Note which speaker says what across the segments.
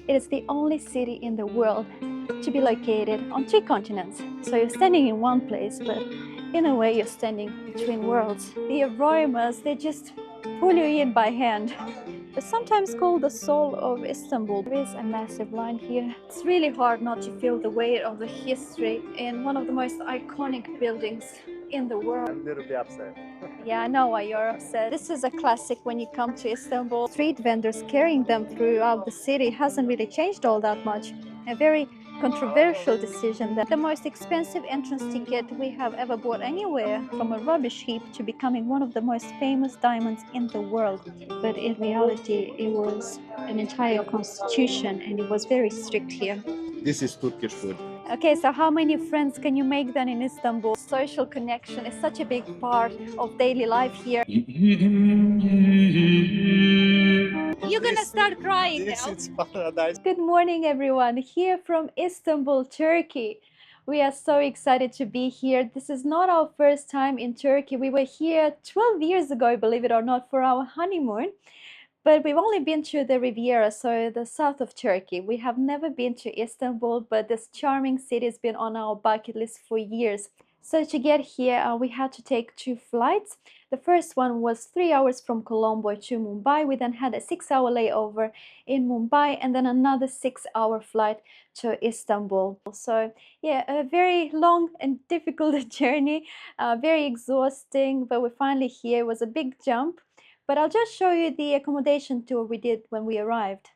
Speaker 1: It is the only city in the world to be located on 3 continents. So you're standing in one place, but in a way you're standing between worlds. The aromas, they just pull you in by hand. It's sometimes called the soul of Istanbul. There is a massive line here. It's really hard not to feel the weight of the history in one of the most iconic buildings in the world.
Speaker 2: I'm a little bit upset.
Speaker 1: Yeah, I know why you're upset. This is a classic when you come to Istanbul. Street vendors carrying them throughout the city hasn't really changed all that much. A very controversial decision that the most expensive entrance ticket we have ever bought anywhere, from a rubbish heap to becoming one of the most famous diamonds in the world. But in reality, it was an entire constitution and it was very strict here.
Speaker 2: This is Turkish food.
Speaker 1: Okay, so how many friends can you make then in Istanbul? Social connection is such a big part of daily life here. You're gonna start crying
Speaker 2: This
Speaker 1: now.
Speaker 2: is paradise.
Speaker 1: Good morning, everyone, here from Istanbul, Turkey. We are so excited to be here. This is not our first time in Turkey. We were here 12 years ago, believe it or not, for our honeymoon. But we've only been to the Riviera, so the south of Turkey. We have never been to Istanbul, but this charming city has been on our bucket list for years. So to get here, we had to take 2 flights. The first one was 3 hours from Colombo to Mumbai. We then had a 6-hour layover in Mumbai and then another 6-hour flight to Istanbul. So yeah, a very long and difficult journey, very exhausting, but we're finally here. It was a big jump. But I'll just show you the accommodation tour we did when we arrived.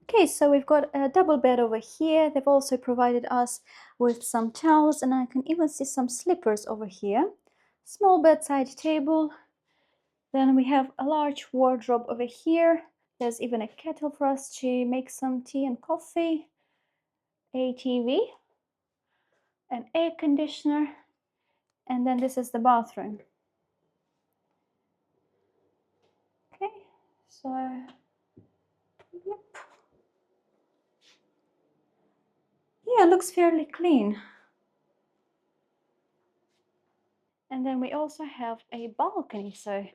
Speaker 1: Okay, so we've got a double bed over here. They've also provided us with some towels, and I can even see some slippers over here. Small bedside table. Then we have a large wardrobe over here. There's even a kettle for us to make some tea and coffee. A TV, an air conditioner, and then this is the bathroom. Okay, so yep. Yeah, it looks fairly clean. And then we also have a balcony, so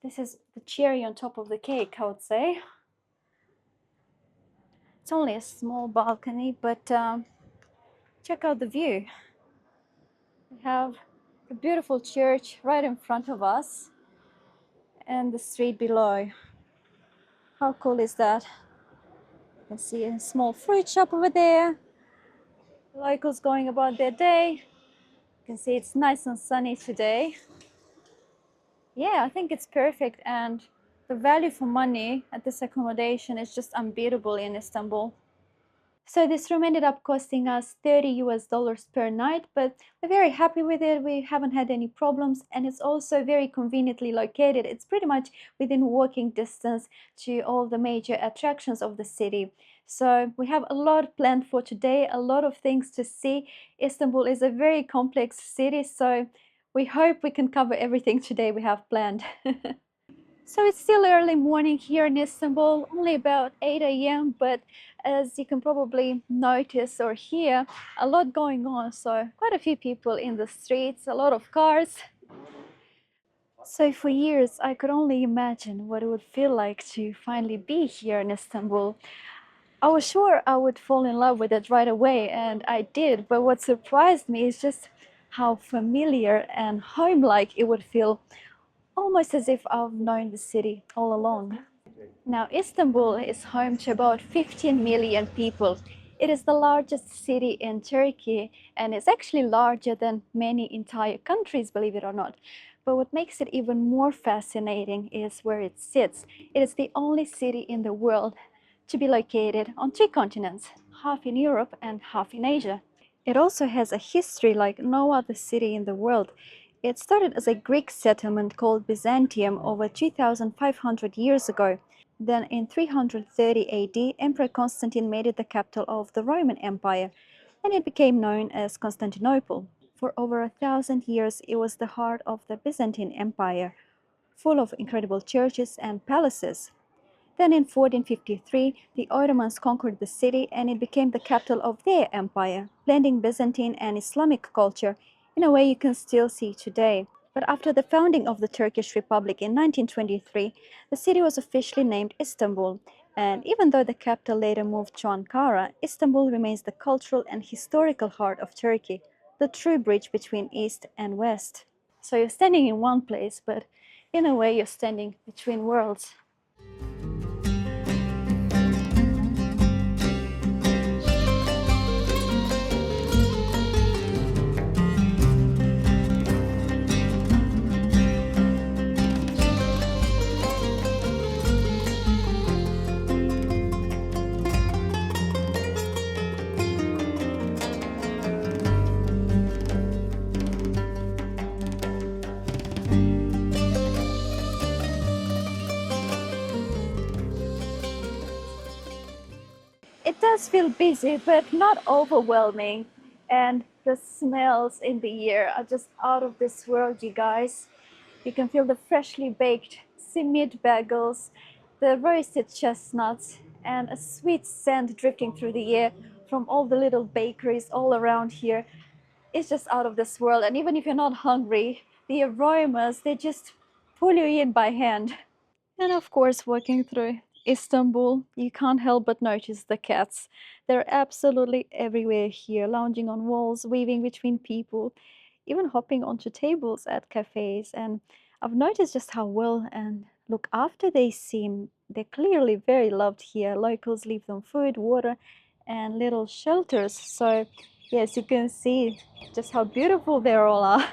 Speaker 1: this is the cherry on top of the cake, I would say. It's only a small balcony, but check out the view. We have a beautiful church right in front of us and the street below. How cool is that? You can see a small fruit shop over there. Locals going about their day. You can see it's nice and sunny today. Yeah, I think it's perfect, and the value for money at this accommodation is just unbeatable in Istanbul. So this room ended up costing us $30 per night, but we're very happy with it. We haven't had any problems, and it's also very conveniently located. It's pretty much within walking distance to all the major attractions of the city. So we have a lot planned for today, a lot of things to see. Istanbul is a very complex city, so we hope we can cover everything today we have planned. So it's still early morning here in Istanbul, only about 8 a.m. But as you can probably notice or hear, a lot going on. So quite a few people in the streets, a lot of cars. So for years, I could only imagine what it would feel like to finally be here in Istanbul. I was sure I would fall in love with it right away, and I did. But what surprised me is just how familiar and home-like it would feel, almost as if I've known the city all along. Now, Istanbul is home to about 15 million people. It is the largest city in Turkey, and it's actually larger than many entire countries, believe it or not. But what makes it even more fascinating is where it sits. It is the only city in the world to be located on 3 continents, half in Europe and half in Asia. It also has a history like no other city in the world. It started as a Greek settlement called Byzantium over 2,500 years ago. Then in 330 AD, Emperor Constantine made it the capital of the Roman Empire, and it became known as Constantinople. For over 1,000 years, it was the heart of the Byzantine Empire, full of incredible churches and palaces. Then in 1453, the Ottomans conquered the city and it became the capital of their empire, blending Byzantine and Islamic culture in a way you can still see today. But after the founding of the Turkish Republic in 1923, the city was officially named Istanbul, And even though the capital later moved to Ankara, Istanbul remains the cultural and historical heart of Turkey, the true bridge between East and West. So you're standing in one place, but in a way you're standing between worlds. It does feel busy, but not overwhelming. And the smells in the air are just out of this world, you guys. You can feel the freshly baked simit bagels, the roasted chestnuts, and a sweet scent drifting through the air from all the little bakeries all around here. It's just out of this world. And even if you're not hungry, the aromas, they just pull you in by hand. And of course, walking through Istanbul, you can't help but notice the cats. They're absolutely everywhere here, lounging on walls, weaving between people, even hopping onto tables at cafes. And I've noticed just how well and look after they seem. They're clearly very loved here. Locals leave them food, water, and little shelters. So, yes, you can see just how beautiful they all are.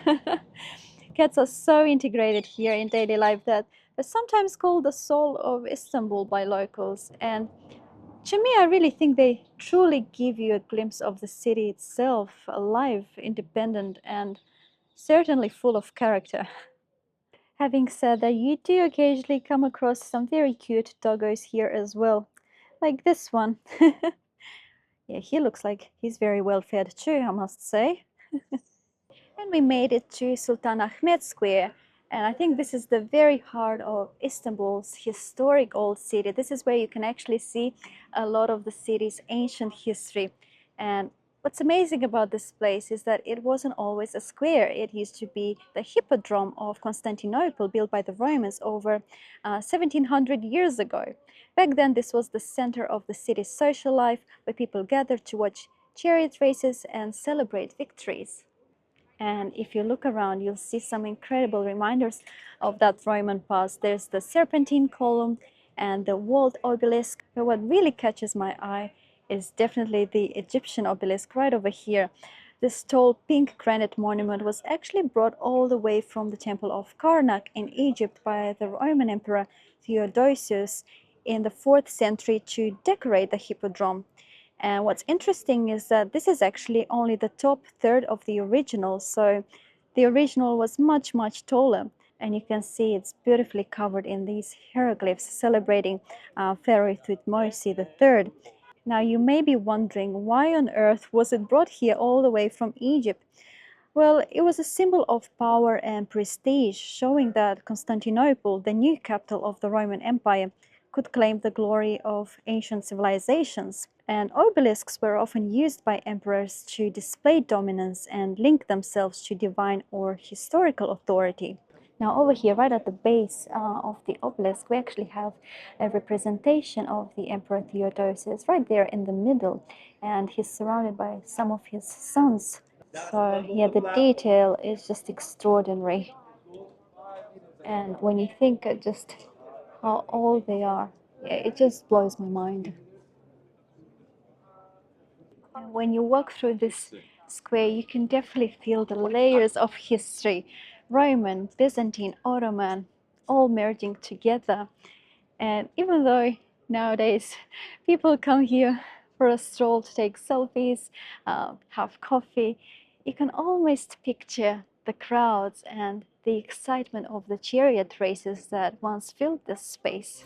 Speaker 1: Cats are so integrated here in daily life that they're sometimes called the soul of Istanbul by locals. And to me, I really think they truly give you a glimpse of the city itself, alive, independent, and certainly full of character. Having said that, you do occasionally come across some very cute doggos here as well, like this one. Yeah, he looks like he's very well fed too, I must say. And we made it to Sultan Ahmed Square. And I think this is the very heart of Istanbul's historic old city. This is where you can actually see a lot of the city's ancient history. And what's amazing about this place is that it wasn't always a square. It used to be the hippodrome of Constantinople, built by the Romans over 1700 years ago. Back then, this was the center of the city's social life, where people gathered to watch chariot races and celebrate victories. And if you look around, you'll see some incredible reminders of that Roman past. There's the Serpentine column and the walled obelisk. But what really catches my eye is definitely the Egyptian obelisk right over here. This tall pink granite monument was actually brought all the way from the temple of Karnak in Egypt by the Roman Emperor Theodosius in the 4th century to decorate the hippodrome. And what's interesting is that this is actually only the top third of the original. So the original was much, much taller. And you can see it's beautifully covered in these hieroglyphs celebrating Pharaoh Thutmose III. Now you may be wondering, why on earth was it brought here all the way from Egypt? Well, it was a symbol of power and prestige, showing that Constantinople, the new capital of the Roman Empire, could claim the glory of ancient civilizations. And obelisks were often used by emperors to display dominance and link themselves to divine or historical authority. Now over here, right at the base of the obelisk, we actually have a representation of the Emperor Theodosius right there in the middle, and he's surrounded by some of his sons. So yeah, the detail is just extraordinary. And when you think just how old they are, yeah, it just blows my mind. And when you walk through this square, you can definitely feel the layers of history, Roman, Byzantine, Ottoman, all merging together. And even though nowadays people come here for a stroll to take selfies, have coffee, you can almost picture the crowds and the excitement of the chariot races that once filled this space.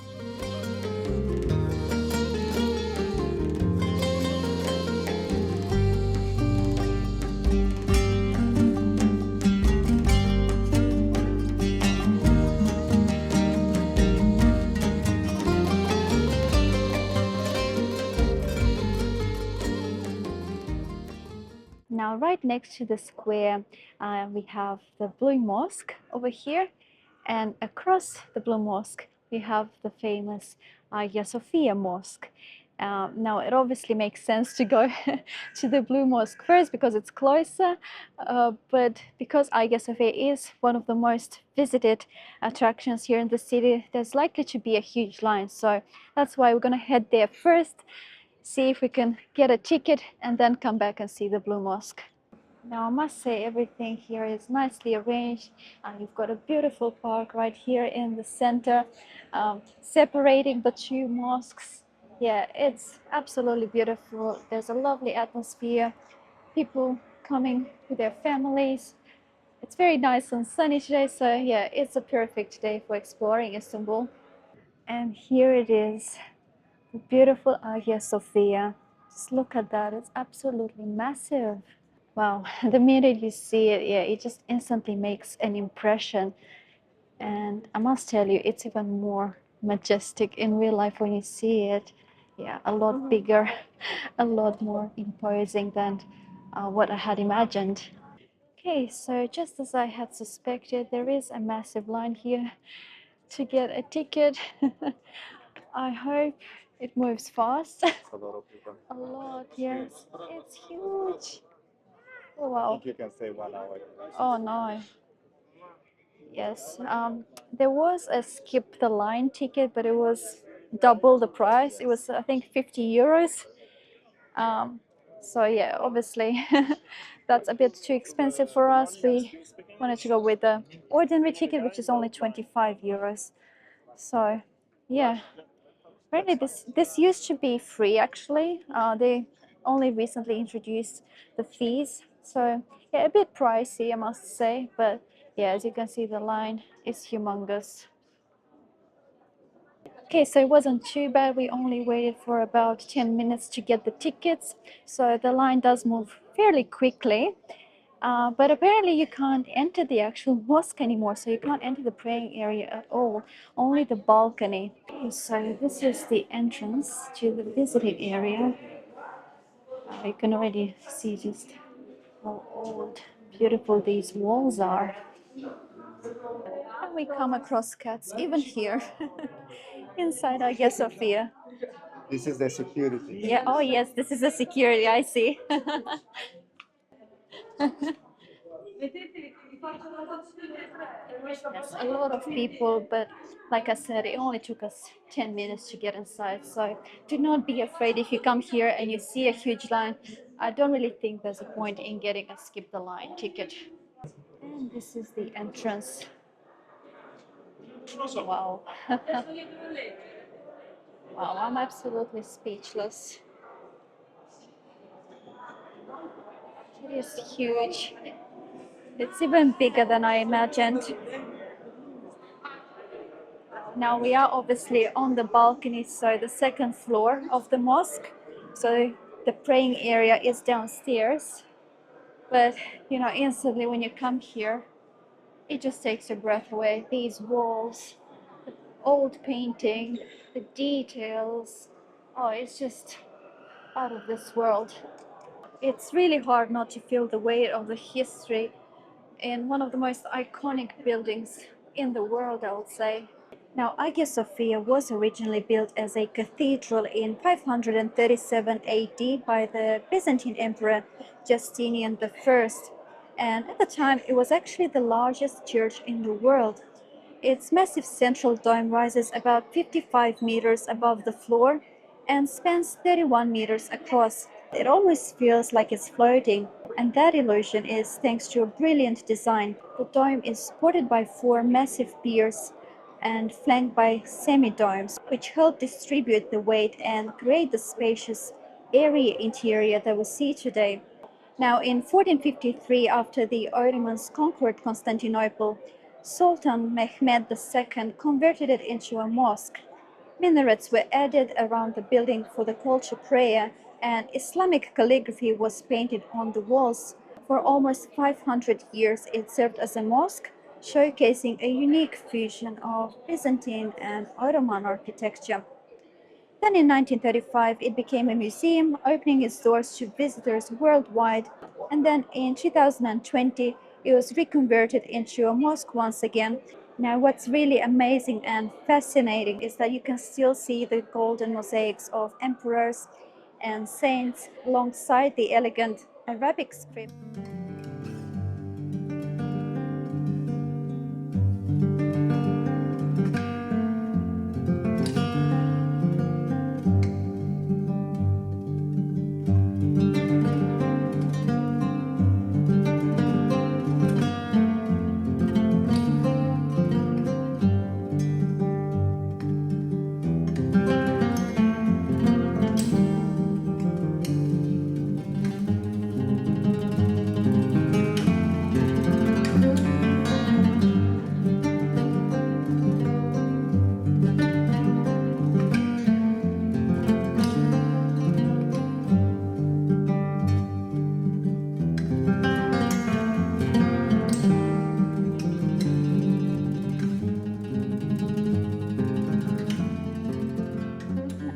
Speaker 1: Now, right next to the square, we have the Blue Mosque over here, and across the Blue Mosque, we have the famous Hagia Sophia Mosque. Now, it obviously makes sense to go to the Blue Mosque first because it's closer, but because Hagia Sophia is one of the most visited attractions here in the city, there's likely to be a huge line. So that's why we're going to head there first, see if we can get a ticket, and then come back and see the Blue Mosque. Now, I must say everything here is nicely arranged. You've got a beautiful park right here in the center, separating the two mosques. Yeah, it's absolutely beautiful. There's a lovely atmosphere, people coming with their families. It's very nice and sunny today, so yeah, it's a perfect day for exploring Istanbul. And here it is, the beautiful Hagia Sophia. Just look at that, it's absolutely massive. Wow, the minute you see it, yeah, it just instantly makes an impression. And I must tell you, it's even more majestic in real life when you see it. Yeah, a lot bigger, a lot more imposing than what I had imagined. Okay, so just as I had suspected, there is a massive line here to get a ticket. I hope it moves fast.
Speaker 2: A lot of people.
Speaker 1: A lot, yes. It's huge. Oh,
Speaker 2: I
Speaker 1: wow.
Speaker 2: think you can say 1 hour.
Speaker 1: Oh, no. Yes, there was a skip the line ticket, but it was double the price. It was, I think, 50 euros. Um, so yeah, obviously that's a bit too expensive for us. We wanted to go with the ordinary ticket, which is only 25 euros. So yeah, apparently this used to be free actually. They only recently introduced the fees, so yeah, a bit pricey, I must say. But yeah, as you can see, the line is humongous. Okay, so it wasn't too bad. We only waited for about 10 minutes to get the tickets. So the line does move fairly quickly. But apparently you can't enter the actual mosque anymore. So you can't enter the praying area at all, only the balcony. Okay, so this is the entrance to the visiting area. You can already see just how old, beautiful these walls are. And we come across cats even here inside Hagia Sophia.
Speaker 2: This is the security.
Speaker 1: Yeah, oh yes, this is the security, I see. Yes, a lot of people, but like I said, it only took us 10 minutes to get inside. So do not be afraid if you come here and you see a huge line. I don't really think there's a point in getting a skip the line ticket. And this is the entrance. Wow. Wow, I'm absolutely speechless. It is huge. It's even bigger than I imagined. Now we are obviously on the balcony, so the second floor of the mosque. So the praying area is downstairs. But you know, instantly when you come here, it just takes your breath away. These walls, the old painting, the details. Oh, it's just out of this world. It's really hard not to feel the weight of the history in one of the most iconic buildings in the world, I would say. Now, Hagia Sophia was originally built as a cathedral in 537 AD by the Byzantine Emperor Justinian I, and at the time it was actually the largest church in the world. Its massive central dome rises about 55 meters above the floor and spans 31 meters across. It almost feels like it's floating, and that illusion is thanks to a brilliant design. The dome is supported by four massive piers and flanked by semi-domes, which help distribute the weight and create the spacious, airy interior that we see today. Now, in 1453, after the Ottomans conquered Constantinople, Sultan Mehmed II converted it into a mosque. Minarets were added around the building for the call to prayer, and Islamic calligraphy was painted on the walls. For almost 500 years, it served as a mosque, showcasing a unique fusion of Byzantine and Ottoman architecture. Then in 1935, it became a museum, opening its doors to visitors worldwide. And then in 2020, it was reconverted into a mosque once again. Now, what's really amazing and fascinating is that you can still see the golden mosaics of emperors and saints alongside the elegant Arabic script.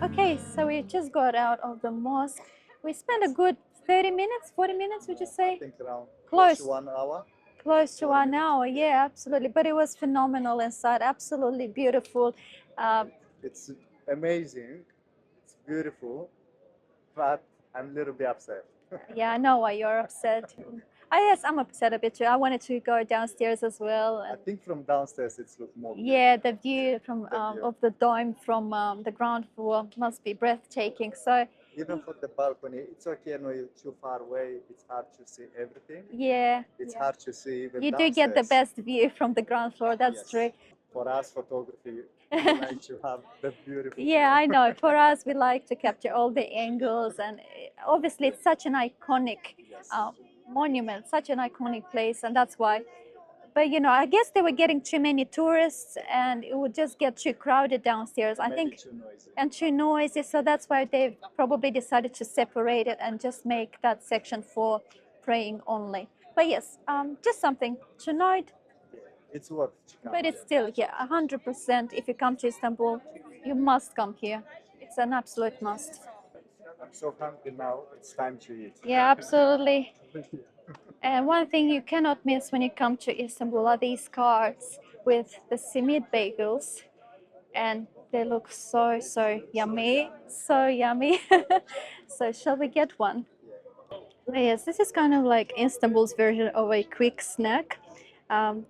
Speaker 1: Okay, so we just got out of the mosque. We spent a good 30 minutes, 40 minutes, would you
Speaker 2: I
Speaker 1: say?
Speaker 2: think around
Speaker 1: Close.
Speaker 2: to 1 hour.
Speaker 1: Close to
Speaker 2: 40
Speaker 1: 1 hour, yeah, absolutely. But it was phenomenal inside, absolutely beautiful. Uh,
Speaker 2: It's amazing. It's beautiful, but I'm a little bit upset.
Speaker 1: yeah, I know why you're upset. Yes, I'm upset a bit too. I wanted to go downstairs as well.
Speaker 2: I
Speaker 1: And
Speaker 2: think from downstairs it's look more
Speaker 1: yeah, the view from
Speaker 2: view.
Speaker 1: of the dome from the ground floor must be breathtaking. So
Speaker 2: Even for the balcony, it's okay. No, you're too far away. It's hard to see everything.
Speaker 1: yeah,
Speaker 2: It's
Speaker 1: yeah.
Speaker 2: hard to see even
Speaker 1: You do get the
Speaker 2: downstairs.
Speaker 1: best view from the ground floor. That's
Speaker 2: Yes.
Speaker 1: true.
Speaker 2: For us, photography, we like to have the beautiful
Speaker 1: Yeah,
Speaker 2: view.
Speaker 1: I know. For us, we like to capture all the angles, and obviously, it's such an iconic uh, monument, such an iconic place, and that's why. But you know, I guess they were getting too many tourists, and it would just get too crowded downstairs. I
Speaker 2: Maybe
Speaker 1: think,
Speaker 2: too noisy.
Speaker 1: and too noisy. So that's why they probably decided to separate it and just make that section for praying only. But yes, just something to note.
Speaker 2: It's worth to come.
Speaker 1: But it's still, yeah, 100%. If you come to Istanbul, you must come here. It's an absolute must.
Speaker 2: I'm so hungry now. It's time to eat.
Speaker 1: Yeah, absolutely. And one thing you cannot miss when you come to Istanbul are these carts with the simit bagels, and they look so yummy, so yummy. So shall we get one? Yes, this is kind of like Istanbul's version of a quick snack.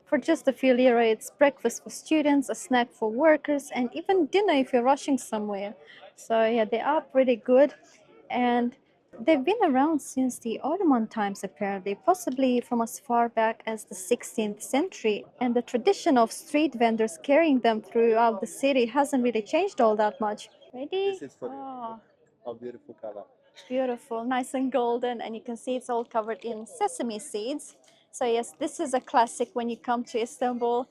Speaker 1: For just a few lira, it's breakfast for students, a snack for workers, and even dinner if you're rushing somewhere. So yeah, they are pretty good, and they've been around since the Ottoman times apparently, possibly from as far back as the 16th century. And the tradition of street vendors carrying them throughout the city hasn't really changed all that much. Ready?
Speaker 2: This is for you.
Speaker 1: Oh.
Speaker 2: How beautiful color.
Speaker 1: Beautiful, nice and golden, and you can see it's all covered in sesame seeds. So yes, this is a classic when you come to Istanbul.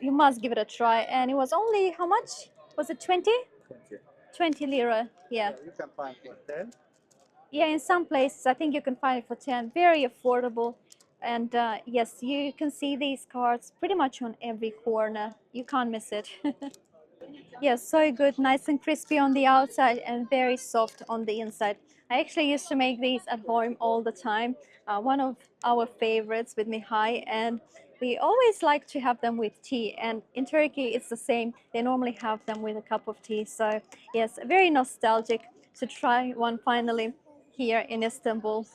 Speaker 1: You must give it a try. And it was only how much? Was it 20?
Speaker 2: 20.
Speaker 1: 20 lira. Yeah.
Speaker 2: You can find for 10.
Speaker 1: Yeah, in some places I think you can find it for 10. Very affordable. And yes, you can see these cards pretty much on every corner. You can't miss it. Yes, so good, nice and crispy on the outside and very soft on the inside. I actually used to make these at home all the time. One of our favorites with Mihai, and we always like to have them with tea. And in Turkey, it's the same. They normally have them with a cup of tea. So yes, very nostalgic to try one finally here in Istanbul.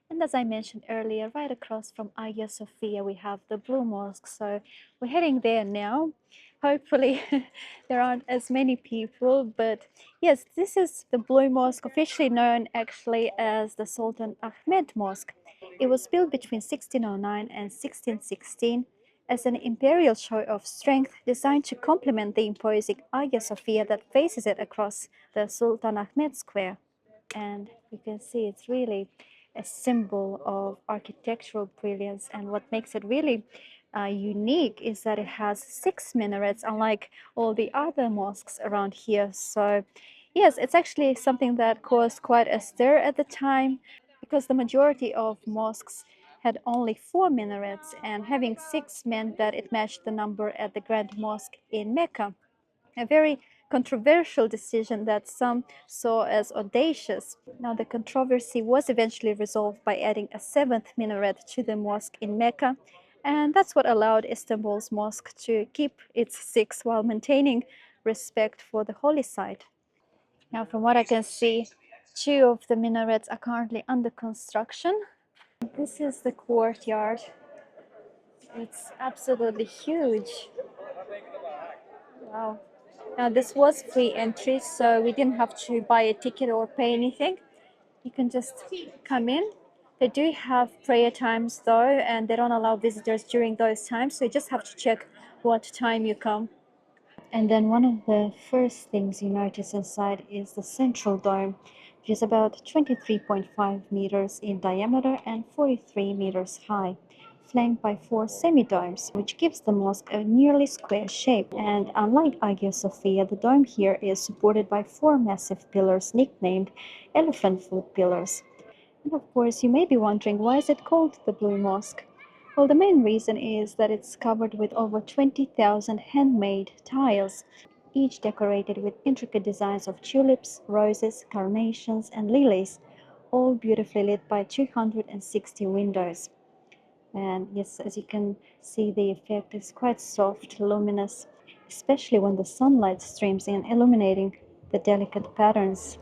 Speaker 1: And as I mentioned earlier, right across from Hagia Sophia, we have the Blue Mosque. So we're heading there now. Hopefully, there aren't as many people, but yes, this is the Blue Mosque, officially known actually as the Sultan Ahmed Mosque. It was built between 1609 and 1616 as an imperial show of strength designed to complement the imposing Hagia Sophia that faces it across the Sultan Ahmed Square. And you can see it's really a symbol of architectural brilliance. And what makes it really unique is that it has 6 minarets, unlike all the other mosques around here. So yes, it's actually something that caused quite a stir at the time, because the majority of mosques had only 4 minarets, and having 6 meant that it matched the number at the Grand Mosque in Mecca. A very controversial decision that some saw as audacious. Now, the controversy was eventually resolved by adding a 7th minaret to the mosque in Mecca, and that's what allowed Istanbul's mosque to keep its 6 while maintaining respect for the holy site. Now, from what I can see, 2 of the minarets are currently under construction. This is the courtyard. It's absolutely huge. Wow. Now, this was free entry, so we didn't have to buy a ticket or pay anything. You can just come in. They do have prayer times though, and they don't allow visitors during those times, so you just have to check what time you come. And then one of the first things you notice inside is the central dome, which is about 23.5 meters in diameter and 43 meters high, flanked by 4 semi-domes, which gives the mosque a nearly square shape. And unlike Hagia Sophia, the dome here is supported by 4 massive pillars nicknamed elephant foot pillars. And of course, you may be wondering, why is it called the Blue Mosque? Well, the main reason is that it's covered with over 20,000 handmade tiles, each decorated with intricate designs of tulips, roses, carnations, and lilies, all beautifully lit by 260 windows. And yes, as you can see, the effect is quite soft, luminous, especially when the sunlight streams in, illuminating the delicate patterns.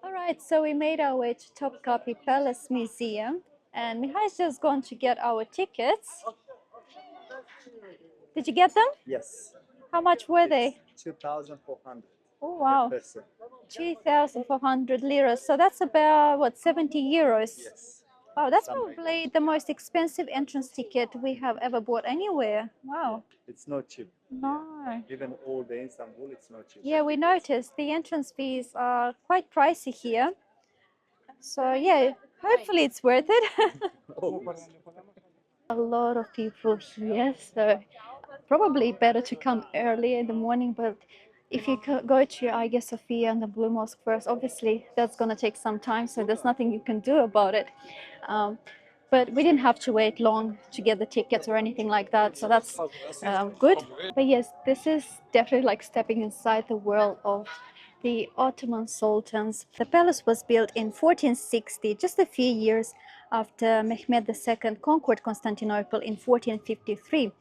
Speaker 1: All right, so we made our way to Topkapi Palace Museum, and Mihai's just gone to get our tickets. Did you get them?
Speaker 2: Yes.
Speaker 1: How much were they?
Speaker 2: 2,400
Speaker 1: Oh,
Speaker 2: per
Speaker 1: wow.
Speaker 2: person.
Speaker 1: 2,400 liras. So that's about, what, 70 euros?
Speaker 2: Yes.
Speaker 1: Wow, that's
Speaker 2: Something like
Speaker 1: probably the most expensive entrance ticket we have ever bought anywhere. Wow.
Speaker 2: It's not cheap.
Speaker 1: No.
Speaker 2: Even all day in Istanbul, it's not cheap.
Speaker 1: Yeah, we noticed the entrance fees are quite pricey here. So yeah, hopefully it's worth it.
Speaker 2: Always.
Speaker 1: A lot of people here, so probably better to come early in the morning. But if you go to Hagia Sophia and the Blue Mosque first, obviously that's going to take some time, so there's nothing you can do about it. But we didn't have to wait long to get the tickets or anything like that, so that's good. But yes, this is definitely like stepping inside the world of the Ottoman sultans. The palace was built in 1460, just a few years after Mehmed II conquered Constantinople in 1453.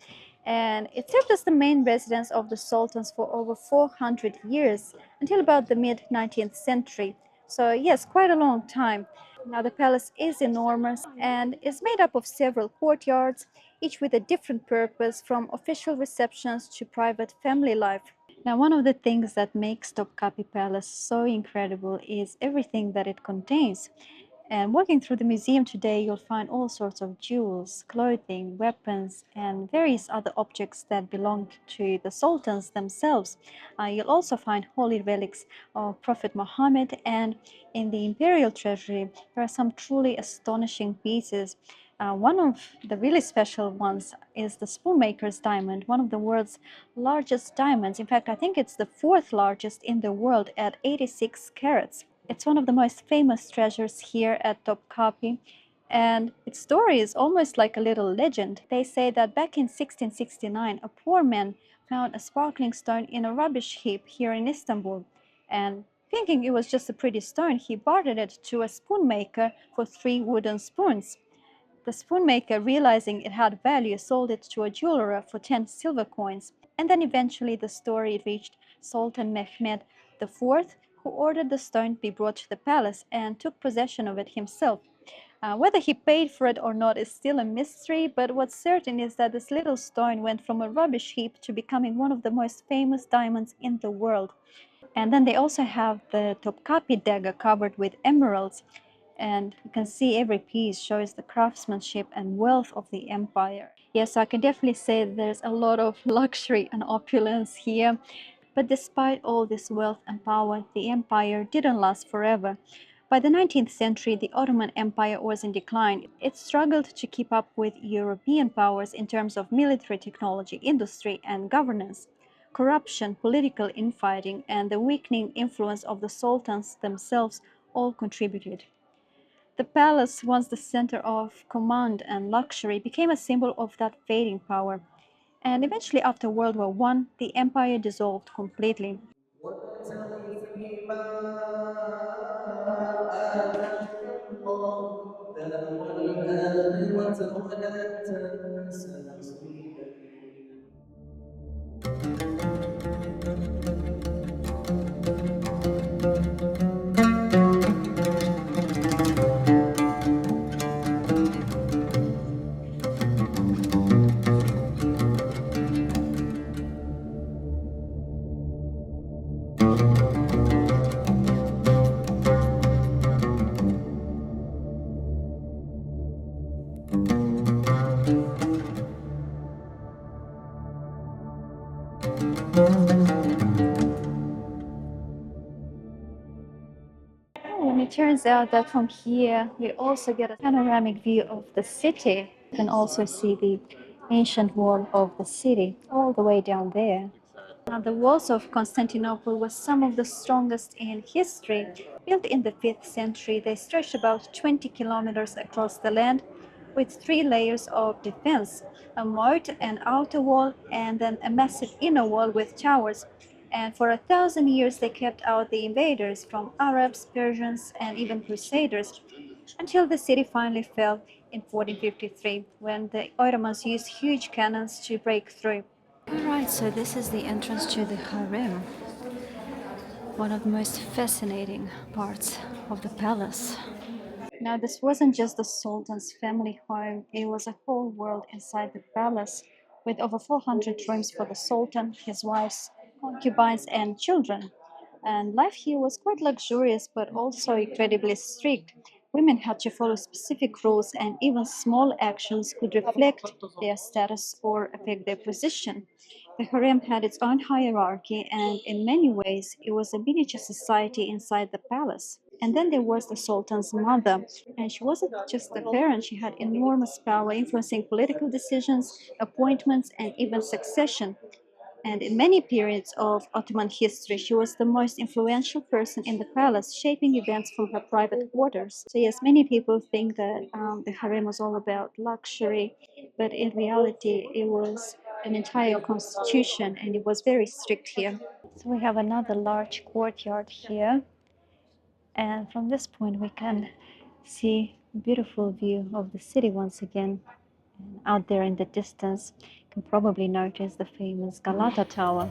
Speaker 1: And it served as the main residence of the sultans for over 400 years, until about the mid 19th century. So, yes, quite a long time. Now, the palace is enormous and is made up of several courtyards, each with a different purpose, from official receptions to private family life. Now, one of the things that makes Topkapi Palace so incredible is everything that it contains. And walking through the museum today, you'll find all sorts of jewels, clothing, weapons, and various other objects that belonged to the sultans themselves. You'll also find holy relics of Prophet Muhammad, and in the imperial treasury, there are some truly astonishing pieces. One of the really special ones is the Spoonmaker's diamond, one of the world's largest diamonds. In fact, I think it's the 4th largest in the world at 86 carats. It's one of the most famous treasures here at Topkapi, And its story is almost like a little legend. They say that back in 1669, a poor man found a sparkling stone in a rubbish heap here in Istanbul. And thinking it was just a pretty stone, he bartered it to a spoon maker for 3 wooden spoons. The spoonmaker, realizing it had value, sold it to a jeweler for 10 silver coins. And then eventually the story reached Sultan Mehmed IV, who ordered the stone be brought to the palace and took possession of it himself. Whether he paid for it or not is still a mystery, but what's certain is that this little stone went from a rubbish heap to becoming one of the most famous diamonds in the world. And then they also have the Topkapi dagger covered with emeralds. And you can see every piece shows the craftsmanship and wealth of the empire. Yes, I can definitely say there's a lot of luxury and opulence here. But despite all this wealth and power, the empire didn't last forever. By the 19th century, the Ottoman Empire was in decline. It struggled to keep up with European powers in terms of military technology, industry, and governance. Corruption, political infighting, and the weakening influence of the sultans themselves all contributed. The palace, once the center of command and luxury, became a symbol of that fading power. And eventually, after World War I, the empire dissolved completely.
Speaker 3: وسقيهما الدار والآخرة ولا تنس نصيبك.
Speaker 1: Oh, and it turns out that from here we also get a panoramic view of the city. You can also see the ancient wall of the city all the way down there. Now, the walls of Constantinople were some of the strongest in history. Built in the 5th century, they stretched about 20 kilometers across the land with 3 layers of defense, a moat, an outer wall, and then a massive inner wall with towers. And for 1,000 years, they kept out the invaders from Arabs, Persians, and even Crusaders until the city finally fell in 1453 when the Ottomans used huge cannons to break through. Alright, so this is the entrance to the harem, one of the most fascinating parts of the palace. Now, this wasn't just the Sultan's family home, it was a whole world inside the palace, with over 400 rooms for the Sultan, his wives, concubines, and children. And life here was quite luxurious but also incredibly strict. Women had to follow specific rules, and even small actions could reflect their status or affect their position. The harem had its own hierarchy, and in many ways, it was a miniature society inside the palace. And then there was the Sultan's mother, and she wasn't just a parent, she had enormous power influencing political decisions, appointments, and even succession. And in many periods of Ottoman history, she was the most influential person in the palace, shaping events from her private quarters. So, yes, many people think that the harem was all about luxury, but in reality, it was an entire constitution and it was very strict here. So, we have another large courtyard here, and from this point, we can see a beautiful view of the city once again. And out there in the distance, you can probably notice the famous Galata Tower.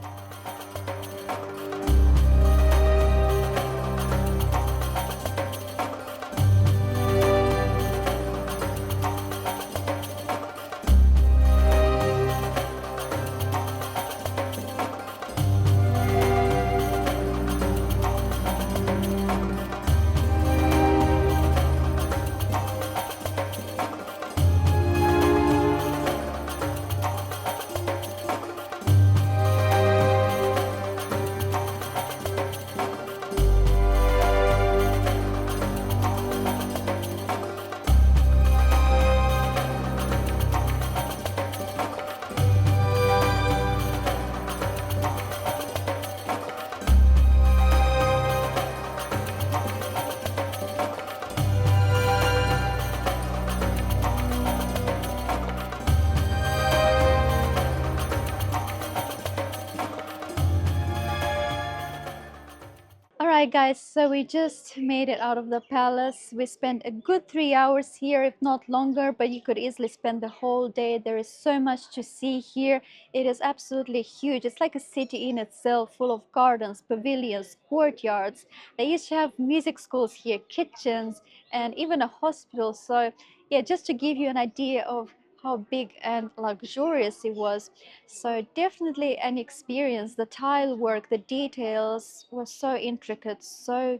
Speaker 1: Alright guys, so we just made it out of the palace. We spent a good 3 hours here, if not longer, but you could easily spend the whole day. There is so much to see here. It is absolutely huge. It's like a city in itself, full of gardens, pavilions, courtyards. They used to have music schools here, kitchens, and even a hospital. So yeah, just to give you an idea of how big and luxurious it was. So definitely an experience. The tile work, the details were so intricate, so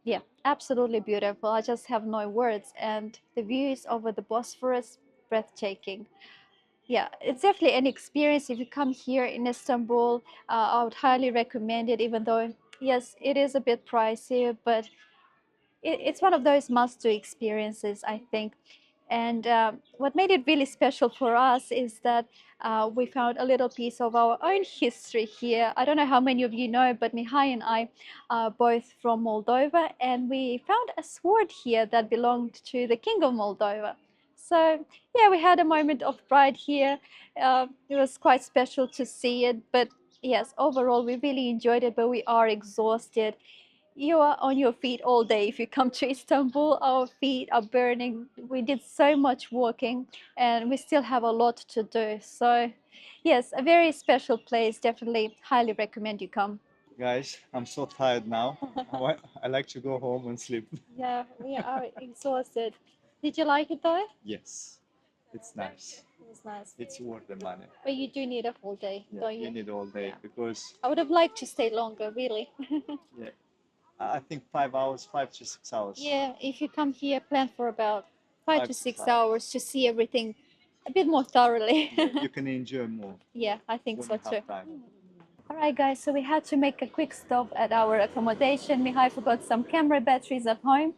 Speaker 1: yeah, absolutely beautiful. I just have no words. And the views over the Bosphorus, breathtaking. Yeah, it's definitely an experience. If you come here in Istanbul, I would highly recommend it, even though yes, it is a bit pricey, but it's one of those must-do experiences, I think. And what made it really special for us is that we found a little piece of our own history here. I don't know how many of you know, but Mihai and I are both from Moldova, and we found a sword here that belonged to the King of Moldova. So yeah, we had a moment of pride here. It was quite special to see it, but yes, overall we really enjoyed it, but we are exhausted. You are on your feet all day if you come to Istanbul. Our feet are burning. We did so much walking and we still have a lot to do. So, yes, a very special place. Definitely highly recommend you come.
Speaker 2: Guys, I'm so tired now. I like to go home and sleep.
Speaker 1: Yeah, we are exhausted. Did you like it though?
Speaker 2: Yes, it's nice.
Speaker 1: It was nice.
Speaker 2: It's worth the money.
Speaker 1: But you do need a whole day,
Speaker 2: Yeah,
Speaker 1: don't you?
Speaker 2: you need all day
Speaker 1: Yeah.
Speaker 2: because
Speaker 1: I would have liked to stay longer, really.
Speaker 2: yeah, I think 5 hours, 5 to 6 hours.
Speaker 1: Yeah, if you come here, plan for about five
Speaker 2: Five
Speaker 1: to
Speaker 2: to
Speaker 1: six
Speaker 2: five.
Speaker 1: hours to see everything a bit more thoroughly.
Speaker 2: Yeah, you can enjoy more
Speaker 1: Yeah, I think
Speaker 2: when
Speaker 1: so
Speaker 2: you
Speaker 1: too.
Speaker 2: have time.
Speaker 1: All right, guys, so we had to make a quick stop at our accommodation. Mihai forgot some camera batteries at home,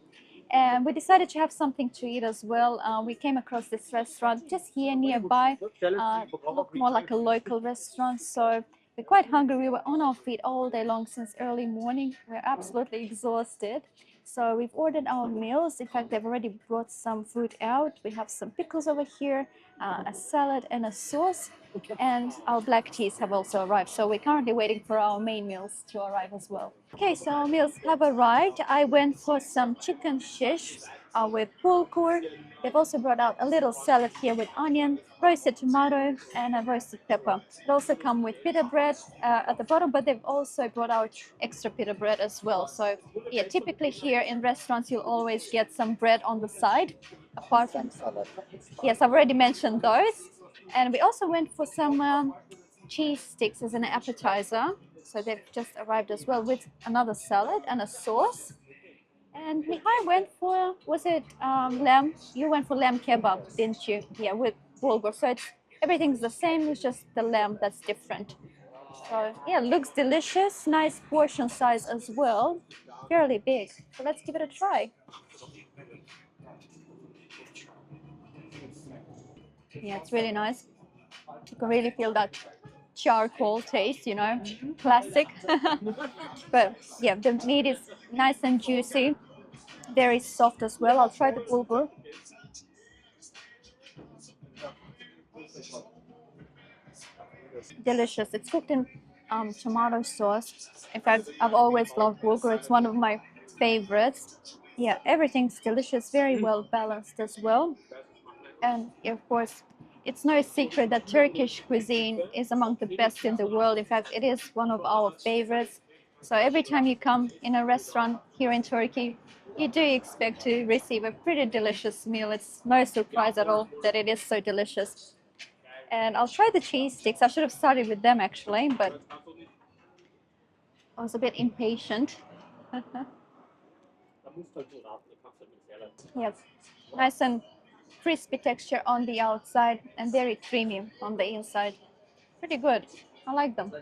Speaker 1: and we decided to have something to eat as well. We came across this restaurant just here nearby, looked more like a local restaurant. So we're quite hungry. We were on our feet all day long since early morning. We're absolutely exhausted. So we've ordered our meals. In fact, they've already brought some food out. We have some pickles over here, a salad and a sauce, and our black teas have also arrived. So we're currently waiting for our main meals to arrive as well. Okay, so our meals have arrived. I went for some chicken shish with bulgur. They've also brought out a little salad here with onion, roasted tomato, and a roasted pepper. It also come with pita bread at the bottom, but they've also brought out extra pita bread as well. So yeah, typically here in restaurants, you'll always get some bread on the side, apart from salad. Yes, I've already mentioned those. And we also went for some cheese sticks as an appetizer. So they've just arrived as well with another salad and a sauce. And Mihai went for, was it lamb? You went for lamb kebab, didn't you? Yeah, with bulgur. So everything's the same, it's just the lamb that's different. So yeah, looks delicious. Nice portion size as well. Fairly big. So let's give it a try. Yeah, it's really nice. You can really feel that charcoal taste, classic. But yeah, the meat is nice and juicy, very soft as well. I'll try the bulgur. Delicious. It's cooked in tomato sauce. In fact, I've always loved bulgur. It's one of my favorites. Yeah, everything's delicious, very well balanced as well. And of course, it's no secret that Turkish cuisine is among the best in the world. In fact, it is one of our favorites. So every time you come in a restaurant here in Turkey, you do expect to receive a pretty delicious meal. It's no surprise at all that it is so delicious. And I'll try the cheese sticks. I should have started with them actually, but I was a bit impatient. Yes, nice and crispy texture on the outside and very creamy on the inside. Pretty good. I like them.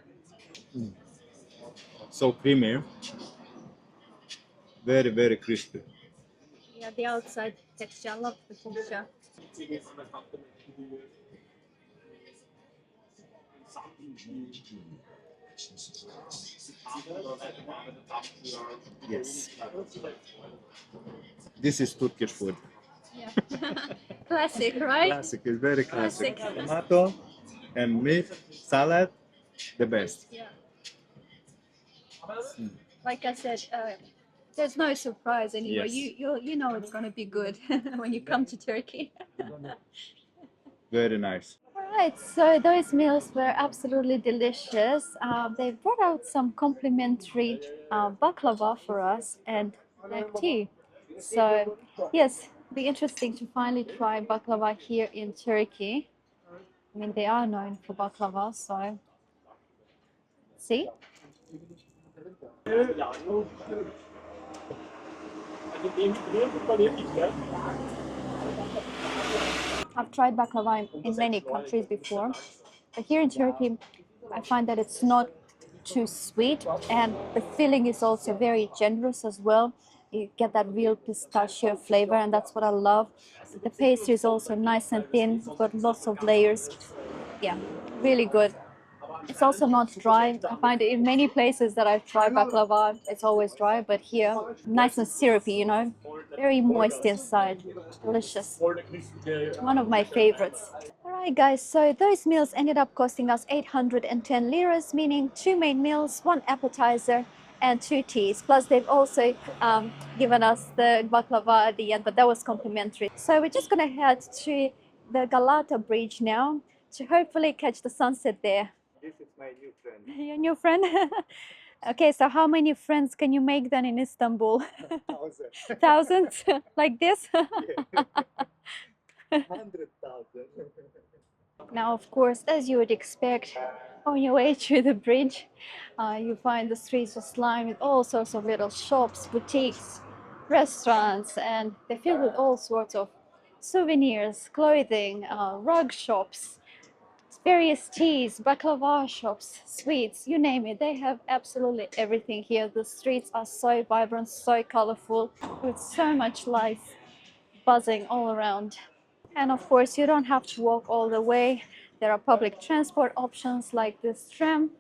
Speaker 2: So creamy, very, very crispy.
Speaker 1: Yeah, the outside texture. I love the texture.
Speaker 2: Yes. This is Turkish food.
Speaker 1: Yeah. Classic, right?
Speaker 2: Classic, it's very classic.
Speaker 1: Classic.
Speaker 2: Tomato and meat, salad, the best.
Speaker 1: Yeah. like I said, there's no surprise anymore.
Speaker 2: Yes.
Speaker 1: You know it's gonna be good when you come to Turkey.
Speaker 2: Very nice.
Speaker 1: Alright, so those meals were absolutely delicious. They brought out some complimentary baklava for us and black tea. So yes, be interesting to finally try baklava here in Turkey. I mean, they are known for baklava, so see. I've tried baklava in many countries before, but here in Turkey, I find that it's not too sweet, and the filling is also very generous as well. You get that real pistachio flavor, and that's what I love. The pastry is also nice and thin, it's got lots of layers. Yeah, really good. It's also not dry. I find in many places that I've tried baklava, it's always dry, but here, nice and syrupy, you know, very moist inside. Delicious. One of my favorites. All right, guys, so those meals ended up costing us 810 liras, meaning two main meals, one appetizer, and two teas. Plus, they've also given us the baklava at the end, but that was complimentary. So we're just gonna head to the Galata Bridge now to hopefully catch the sunset there.
Speaker 2: This is my new friend.
Speaker 1: Your new friend? Okay, so how many friends can you make then in Istanbul?
Speaker 2: 1,000.
Speaker 1: Thousands? Like this?
Speaker 2: 100,000.
Speaker 1: Now, of course, as you would expect, on your way to the bridge, you find the streets just lined with all sorts of little shops, boutiques, restaurants, and they're filled with all sorts of souvenirs, clothing, rug shops, various teas, baklava shops, sweets, you name it. They have absolutely everything here. The streets are so vibrant, so colorful, with so much life buzzing all around. And of course, you don't have to walk all the way. There are public transport options like this tram,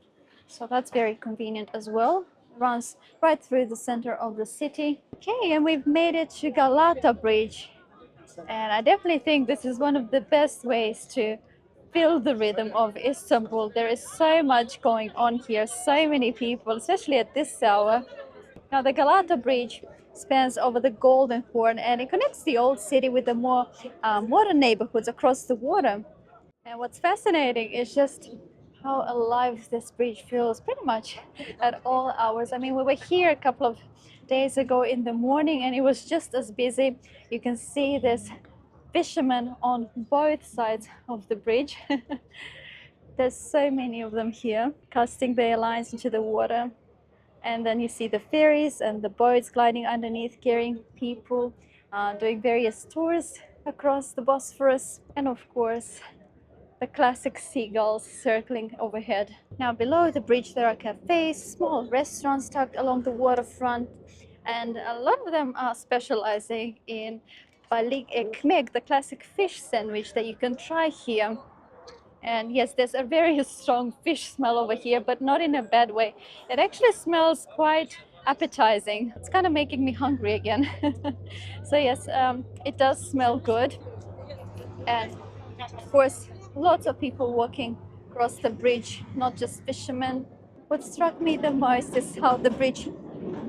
Speaker 1: so that's very convenient as well. It runs right through the center of the city. Okay, and we've made it to Galata Bridge. And I definitely think this is one of the best ways to feel the rhythm of Istanbul. There is so much going on here, so many people, especially at this hour. Now, the Galata Bridge spans over the Golden Horn and it connects the old city with the more modern neighborhoods across the water. And what's fascinating is just how alive this bridge feels pretty much at all hours. I mean, we were here a couple of days ago in the morning and it was just as busy. You can see there's fishermen on both sides of the bridge. There's so many of them here casting their lines into the water. And then you see the ferries and the boats gliding underneath, carrying people, doing various tours across the Bosphorus. And of course, the classic seagulls circling overhead. Now, below the bridge, there are cafes, small restaurants tucked along the waterfront, and a lot of them are specializing in balik ekmek, the classic fish sandwich that you can try here. And yes, there's a very strong fish smell over here, but not in a bad way. It actually smells quite appetizing. It's kind of making me hungry again. So yes, it does smell good. And of course, lots of people walking across the bridge, not just fishermen. What struck me the most is how the bridge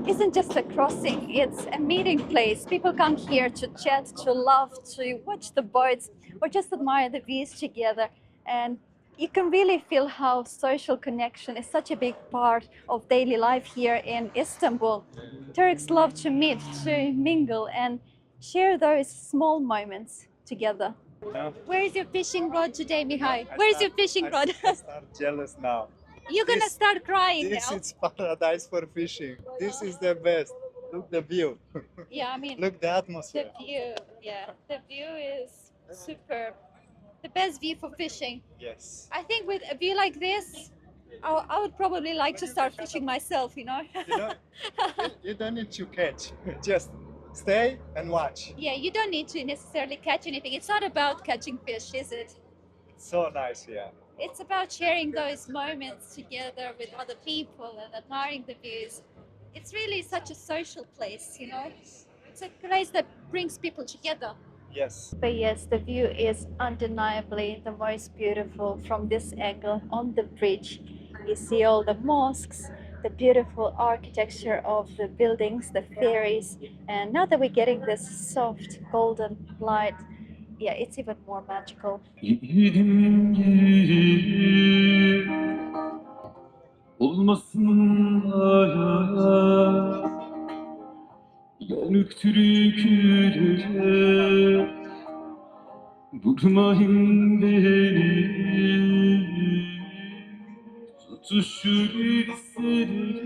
Speaker 1: isn't just a crossing, it's a meeting place. People come here to chat, to laugh, to watch the boats, or just admire the views together. And you can really feel how social connection is such a big part of daily life here in Istanbul. Turks love to meet, to mingle, and share those small moments together. Where is your fishing rod today, Mihai? Where is your fishing rod?
Speaker 2: I start jealous now.
Speaker 1: You're gonna start crying
Speaker 2: This
Speaker 1: now.
Speaker 2: is paradise for fishing. This is the best. Look the view.
Speaker 1: Yeah, I mean,
Speaker 2: Look the
Speaker 1: the
Speaker 2: atmosphere.
Speaker 1: view, yeah, the view is superb. The best view for fishing.
Speaker 2: Yes.
Speaker 1: I think with a view like this, I would probably like to start fishing myself, you know?
Speaker 2: You know, you don't need to catch. Just stay and watch.
Speaker 1: Yeah, you don't need to necessarily catch anything. It's not about catching fish, is it?
Speaker 2: It's so nice, yeah.
Speaker 1: It's about sharing those moments together with other people and admiring the views. It's really such a social place, you know? It's a place that brings people together.
Speaker 2: Yes.
Speaker 1: But yes, the view is undeniably the most beautiful from this angle on the bridge. You see all the mosques, the beautiful architecture of the buildings, the ferries, and now that we're getting this soft golden light, yeah, it's even more magical.
Speaker 4: Yiğidim yiğit olmasın ayağa Yanık türkülere vurmayın beni Tutuşur hislerim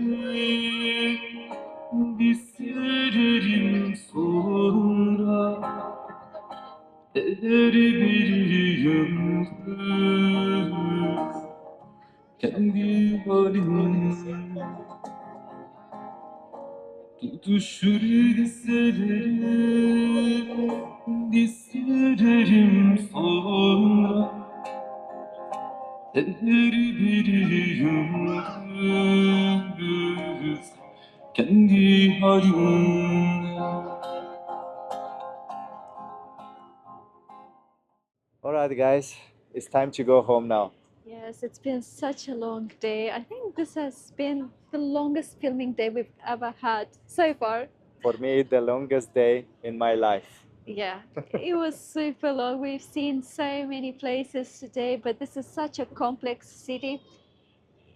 Speaker 4: dizlerim sonra Eğer bir yıldız kendi halinde tutuşur dizlerim sonra Eğer bir yıldız kendi halinde
Speaker 2: Alright, guys, it's time to go home now.
Speaker 1: Yes, it's been such a long day. I think this has been the longest filming day we've ever had so far.
Speaker 2: For me, the longest day in my life.
Speaker 1: Yeah, it was super long. We've seen so many places today, but this is such a complex city.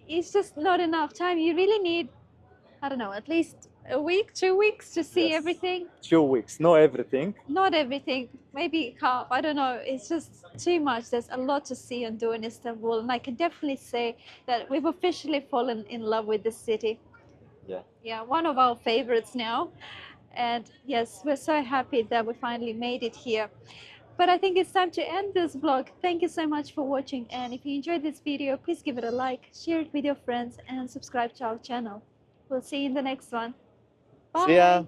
Speaker 1: It's just not enough time. You really need, I don't know, at least a week, 2 weeks to see
Speaker 2: Yes.
Speaker 1: everything.
Speaker 2: 2 weeks, not everything.
Speaker 1: Not everything, maybe half. I don't know. It's just too much. There's a lot to see and do in Istanbul, and I can definitely say that we've officially fallen in love with this city.
Speaker 2: Yeah.
Speaker 1: Yeah, one of our favorites now. And yes, we're so happy that we finally made it here. But I think it's time to end this vlog. Thank you so much for watching, and if you enjoyed this video, please give it a like, share it with your friends, and subscribe to our channel. We'll see you in the next one. Bye.
Speaker 2: See ya.